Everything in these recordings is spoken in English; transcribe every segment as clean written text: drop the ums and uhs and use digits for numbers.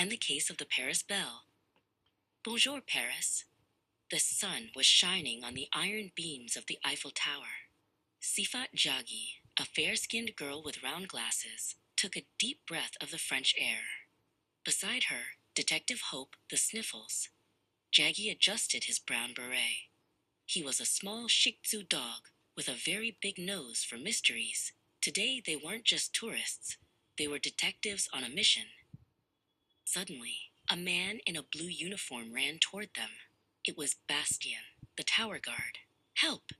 and the case of the Paris bell. Bonjour, Paris. The sun was shining on the iron beams of the Eiffel Tower. Sifat Jaggi, a fair-skinned girl with round glasses, took a deep breath of the French air. Beside her, Detective Hope, the Sniffles. Jaggi adjusted his brown beret. He was a small Shih Tzu dog with a very big nose for mysteries. Today they weren't just tourists. They were detectives on a mission. Suddenly, a man in a blue uniform ran toward them. It was Bastien, the tower guard. "Help!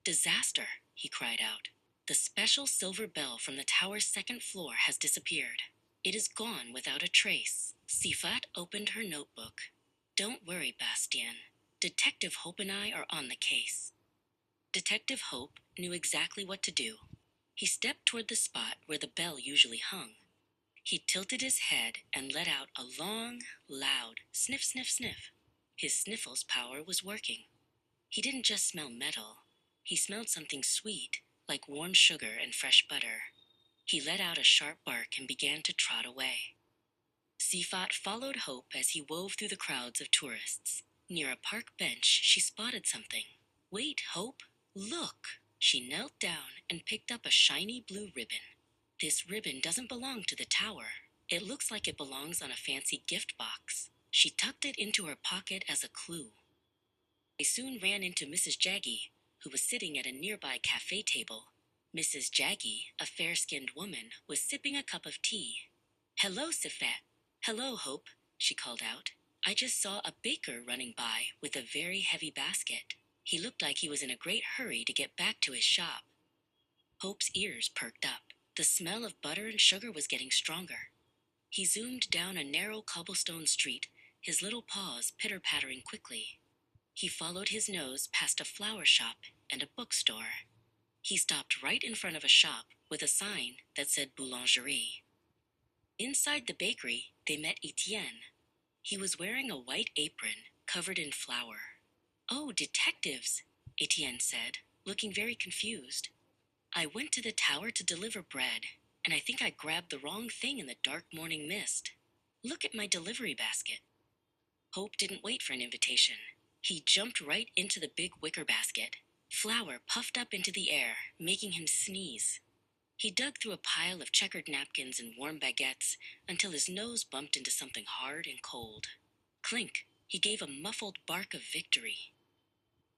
Disaster!" he cried out. "The special silver bell from the tower's second floor has disappeared. It is gone without a trace." Sifat opened her notebook. "Don't worry, Bastien. Detective Hope and I are on the case." Detective Hope knew exactly what to do. He stepped toward the spot where the bell usually hung. He tilted his head and let out a long, loud sniff, sniff, sniff. His sniffles power was working. He didn't just smell metal. He smelled something sweet, like warm sugar and fresh butter. He let out a sharp bark and began to trot away. Sifat followed Hope as he wove through the crowds of tourists. Near a park bench, she spotted something. "Wait, Hope, look!" She knelt down and picked up a shiny blue ribbon. "This ribbon doesn't belong to the tower. It looks like it belongs on a fancy gift box." She tucked it into her pocket as a clue. They soon ran into Mrs. Jaggi, who was sitting at a nearby cafe table. Mrs. Jaggi, a fair-skinned woman, was sipping a cup of tea. "Hello, Sifat." "Hello, Hope," she called out. "I just saw a baker running by with a very heavy basket. He looked like he was in a great hurry to get back to his shop." Hope's ears perked up. The smell of butter and sugar was getting stronger. He zoomed down a narrow cobblestone street, his little paws pitter-pattering quickly. He followed his nose past a flower shop and a bookstore. He stopped right in front of a shop with a sign that said boulangerie. Inside the bakery, they met Etienne. He was wearing a white apron covered in flour. "Oh, detectives," Etienne said, looking very confused. "I went to the tower to deliver bread, and I think I grabbed the wrong thing in the dark morning mist. Look at my delivery basket." Hope didn't wait for an invitation. He jumped right into the big wicker basket. Flour puffed up into the air, making him sneeze. He dug through a pile of checkered napkins and warm baguettes until his nose bumped into something hard and cold. Clink! He gave a muffled bark of victory.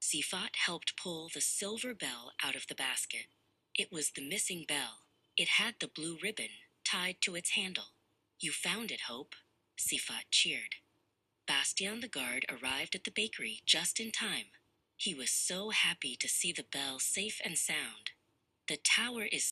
Sifat helped pull the silver bell out of the basket. It was the missing bell. It had the blue ribbon tied to its handle. "You found it, Hope," Sifat cheered. Bastien the guard arrived at the bakery just in time. He was so happy to see the bell safe and sound. "The tower is